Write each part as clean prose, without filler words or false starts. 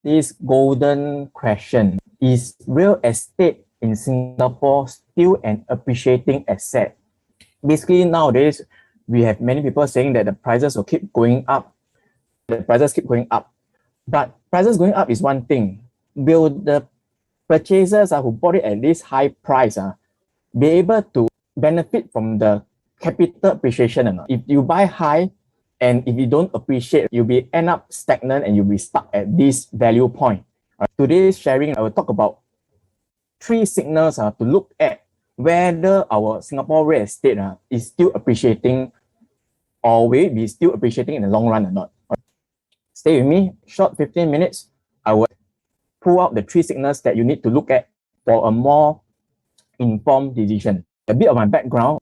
This golden question: is real estate in Singapore still an appreciating asset? Basically, nowadays, we have many people saying that the prices will keep going up. The prices keep going up. But prices going up is one thing. Will the purchasers who bought it at this high price be able to benefit from the capital appreciation or not? If you buy high and if you don't appreciate, you'll be end up stagnant and you'll be stuck at this value point. Today's sharing, I will talk about 3 signals to look at whether our Singapore real estate is still appreciating or will it be still appreciating in the long run or not. Stay with me, short 15 minutes. I will pull out the 3 signals that you need to look at for a more informed decision. A bit of my background.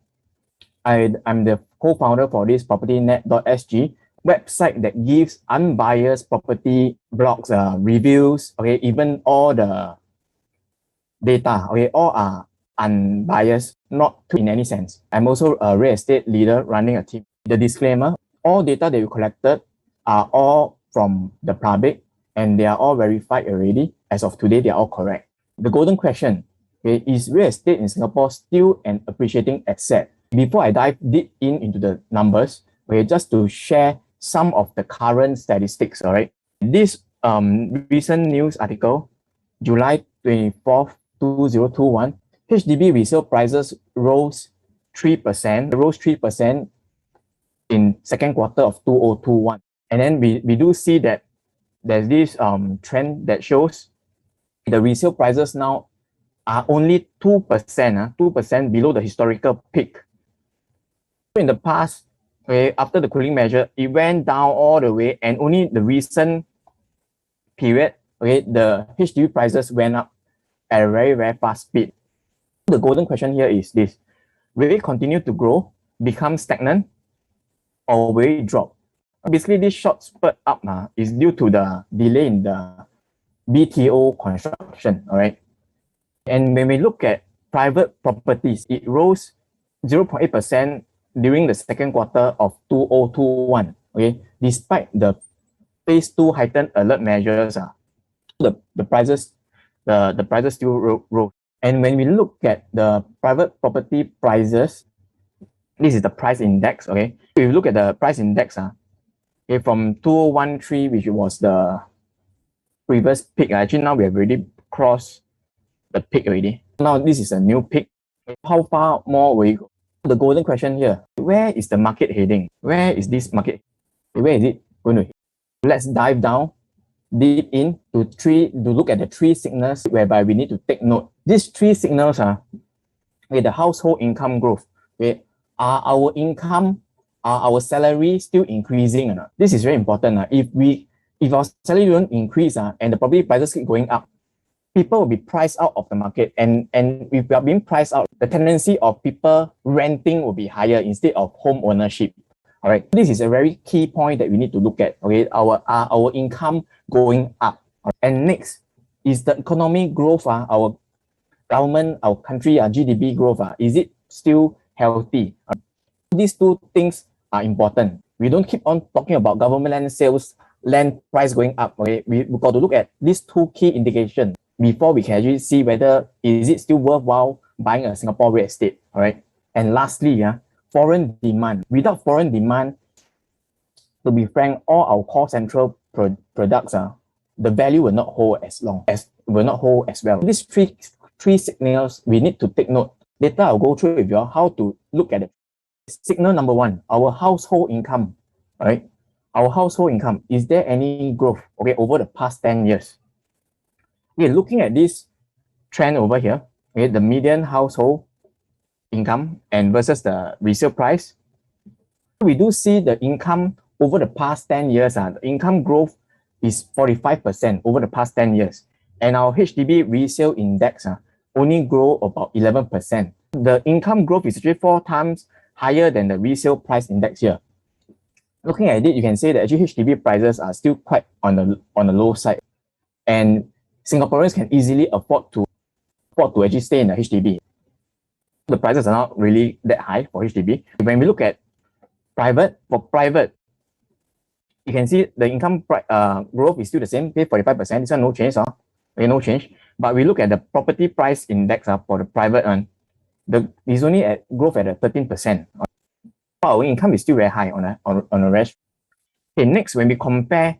I'm the co-founder for this PropertyNet.SG website that gives unbiased property blogs, reviews, okay, even all the data, okay, all are unbiased, not in any sense. I'm also a real estate leader running a team. The disclaimer, all data that you collected are all from the public and they are all verified already. As of today, they are all correct. The golden question, okay, is real estate in Singapore still an appreciating asset? Before I dive deep into the numbers, okay, just to share some of the current statistics, all right? This recent news article, July 24th, 2021, HDB resale prices rose 3% in second quarter of 2021. And then we do see that there's this trend that shows the resale prices now are only 2% below the historical peak. In the past, okay, after the cooling measure, it went down all the way, and only the recent period, okay, the HDB prices went up at a very, very fast speed. The golden question here is this: will it continue to grow, become stagnant, or will it drop? Basically, this short spurt up is due to the delay in the BTO construction, all right? And when we look at private properties, it rose 0.8% during the second quarter of 2021, okay? Despite the phase 2 heightened alert measures, the prices still rose. And when we look at the private property prices, this is the price index, okay? If you look at the price index, okay, from 2013, which was the previous peak, actually now we have already crossed the peak already. Now this is a new peak. How far more will it go? The golden question here, where is the market heading? Where is this market? Where is it going to? Let's dive down deep in to look at the 3 signals whereby we need to take note. These 3 signals are, okay, the household income growth. Okay, are our income, are our salary still increasing or not? This is very important. If our salary don't increase and the property prices keep going up, people will be priced out of the market. And if we are being priced out, the tendency of people renting will be higher instead of home ownership. All right, this is a very key point that we need to look at. Okay, our income going up. And next is the economic growth. Our government, our country, GDP growth. Is it still healthy? These 2 things are important. We don't keep on talking about government land sales, land price going up. Okay, we've got to look at these 2 key indications before we can actually see whether is it still worthwhile buying a Singapore real estate. All right. And lastly, foreign demand. Without foreign demand, to be frank, all our core central products, the value will not hold as well. These three signals we need to take note. Later I'll go through with you how to look at it. Signal number 1, our household income. All right. Our household income, is there any growth, okay, over the past 10 years? Okay, looking at this trend over here, okay, the median household income and versus the resale price, we do see the income over the past 10 years, the income growth is 45% over the past 10 years. And our HDB resale index only grow about 11%. The income growth is actually 4 times higher than the resale price index here. Looking at it, you can say that actually HDB prices are still quite on the low side. And Singaporeans can easily afford to actually stay in the HDB. The prices are not really that high for HDB. When we look at private, you can see the income growth is still the same, 45%. This one no change, no change. But we look at the property price index for the private one, is only at growth at 13%. Our income is still very high on a rest. Okay, next, when we compare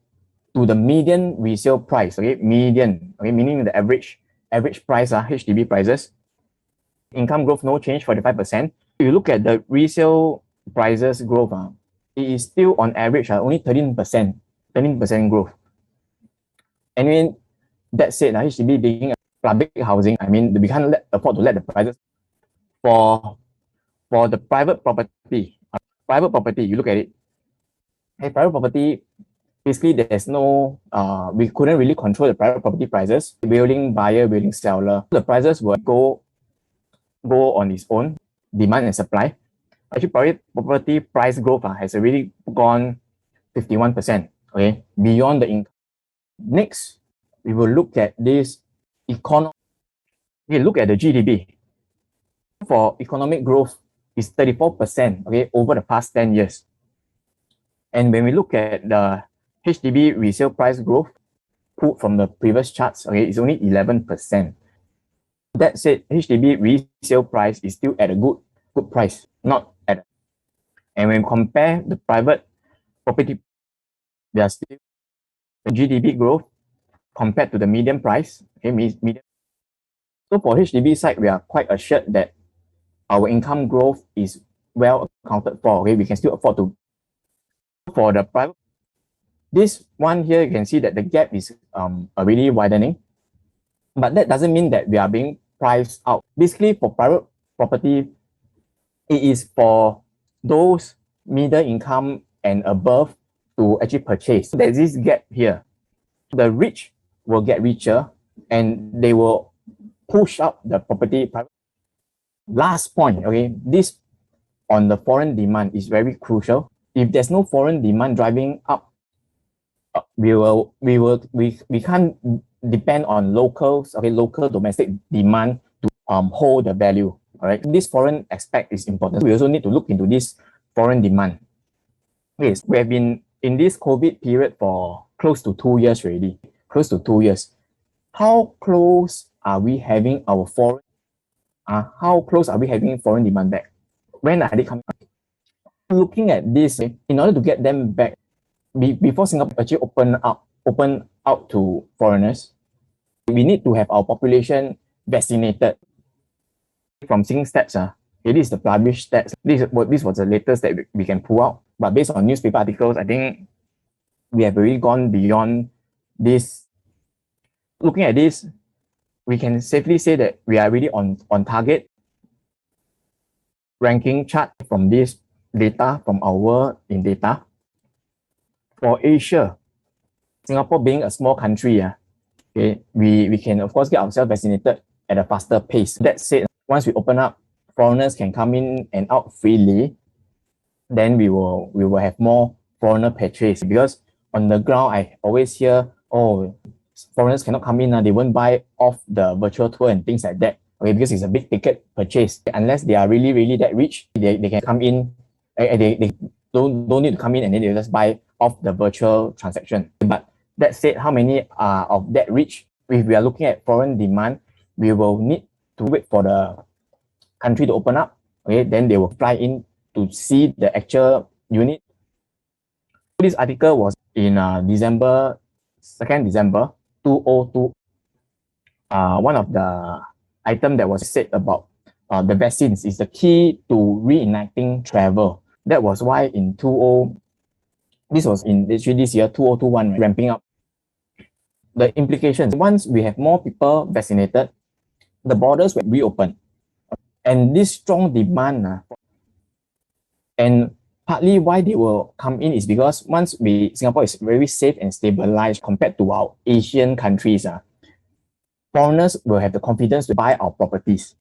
to the median resale price, median, meaning the average price, HDB prices, income growth no change, 45%. If you look at the resale prices growth, it is still on average only 13% growth. Anyway, that said, HDB being a public housing, we can't afford to let the prices for the private property. You look at it. Hey, private property, basically there's no, we couldn't really control the private property prices. Willing buyer, willing seller. The prices will go on its own, demand and supply. Actually, private property price growth has already gone 51%, beyond the income. Next, we will look at this economy. We look at the GDP. For economic growth is 34%, over the past 10 years. And when we look at the HDB resale price growth pulled from the previous charts, it's only 11%. That said, HDB resale price is still at a good price, not at. And when we compare the private property, they are still the GDP growth compared to the median price. Median. So for HDB side, we are quite assured that our income growth is well accounted for. We can still afford to. For the private, this one here, you can see that the gap is already widening, but that doesn't mean that we are being priced out. Basically, for private property, it is for those middle income and above to actually purchase. There's this gap here. The rich will get richer and they will push up the property. Last point, this on the foreign demand is very crucial. If there's no foreign demand driving up, we can't depend on local domestic demand to hold the value. All right, this foreign aspect is important. We also need to look into this foreign demand. Yes, we have been in this COVID period for close to 2 years already. Close to 2 years. How close are we having our foreign? How close are we having foreign demand back? When are they coming? Looking at this, in order to get them back, before Singapore actually open out to foreigners, we need to have our population vaccinated. From seeing stats, it is the published stats. This was the latest that we can pull out. But based on newspaper articles, I think we have already gone beyond this. Looking at this, we can safely say that we are really on target. Ranking chart from this data, from our world in data. For Asia, Singapore being a small country, we can of course get ourselves vaccinated at a faster pace. That said, once we open up, foreigners can come in and out freely, then we will have more foreigner purchase. Because on the ground, I always hear, foreigners cannot come in, they won't buy off the virtual tour and things like that. Because it's a big ticket purchase. Unless they are really, really that rich, they can come in, they don't need to come in and then they just buy off the virtual transaction. But that said, how many are of that rich? If we are looking at foreign demand, we will need to wait for the country to open up. Then they will fly in to see the actual unit. This article was in December 2nd December 2002. One of the item that was said about the vaccines is the key to reigniting travel. That was why in this was in this year, 2021, ramping up. The implications, once we have more people vaccinated, the borders will reopen. And this strong demand, and partly why they will come in is because once Singapore is very safe and stabilized compared to our Asian countries, foreigners will have the confidence to buy our properties.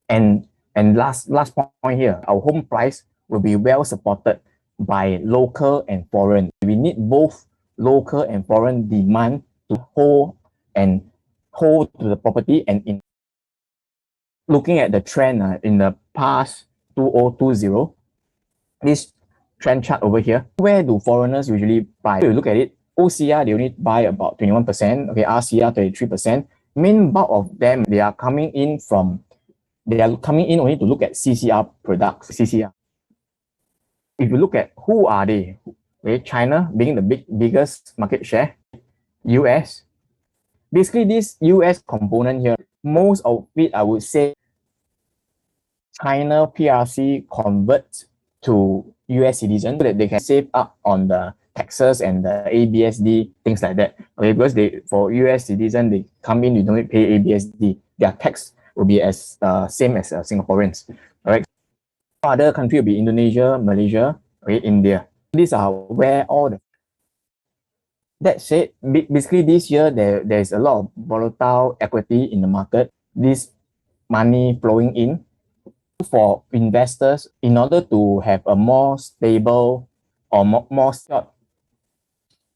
And last point here, our home price will be well supported by local and foreign. We need both local and foreign demand to hold to the property and looking at the trend in the past 2020, this trend chart over here, where do foreigners usually buy? If you look at it, OCR, they only buy about 21%, okay, RCR 33%. Main bulk of them, they are coming in only to look at CCR products, CCR. If you look at who are they, okay, China being the biggest market share, US. Basically, this US component here, most of it, I would say, China PRC converts to US citizens so that they can save up on the taxes and the ABSD, things like that. Okay, because for US citizens, they come in, you don't pay ABSD. Their tax will be as same as Singaporeans. All right. Other country will be Indonesia, Malaysia, okay, India. These are where all the. That said, basically this year there's a lot of volatile equity in the market. This money flowing in for investors in order to have a more stable or more short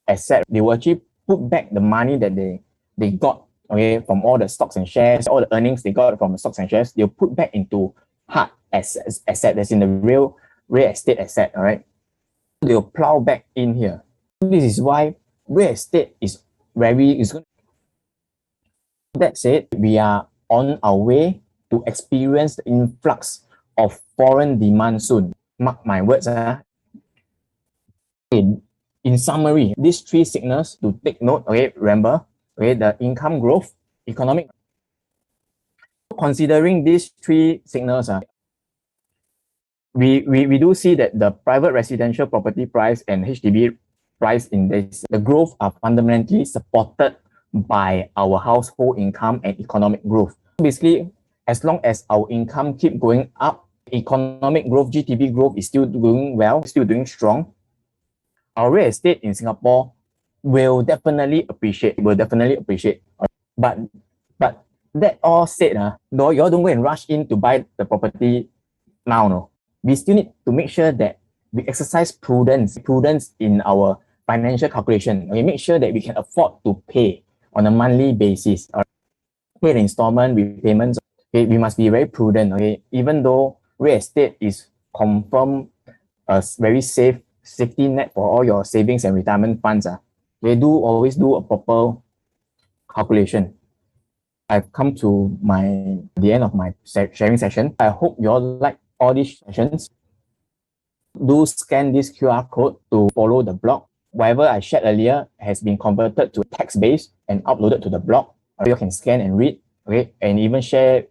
asset. They will actually put back the money that they got, okay, from all the stocks and shares, all the earnings they got from the stocks and shares. They'll put back into hard asset that's in the real estate asset. All right, they'll plow back in here. This is why real estate is going. That said, we are on our way to experience the influx of foreign demand soon. Mark my words. In summary, these three signals to take note, okay, remember, okay, the income growth, economic. Considering these three signals, we do see that the private residential property price and HDB price index, the growth are fundamentally supported by our household income and economic growth. Basically, as long as our income keep going up, economic growth, GDP growth is still doing well, still doing strong, our real estate in Singapore will definitely appreciate. But that all said, you all don't go and rush in to buy the property now. No, we still need to make sure that we exercise prudence in our financial calculation. We make sure that we can afford to pay on a monthly basis. Pay the installment repayments. Okay, we must be very prudent. Okay, even though real estate is confirmed a very safety net for all your savings and retirement funds, they always do a proper calculation. I've come to the end of my sharing session. I hope you all like all these sessions. Do scan this QR code to follow the blog. Whatever I shared earlier has been converted to text-based and uploaded to the blog. You can scan and read, okay, and even share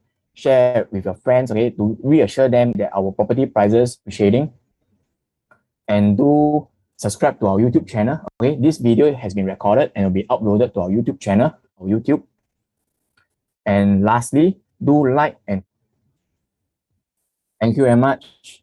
with your friends, okay, to reassure them that our property prices are shading. And do subscribe to our YouTube channel. Okay, this video has been recorded and will be uploaded to our YouTube channel, YouTube. And lastly, do like and thank you very much.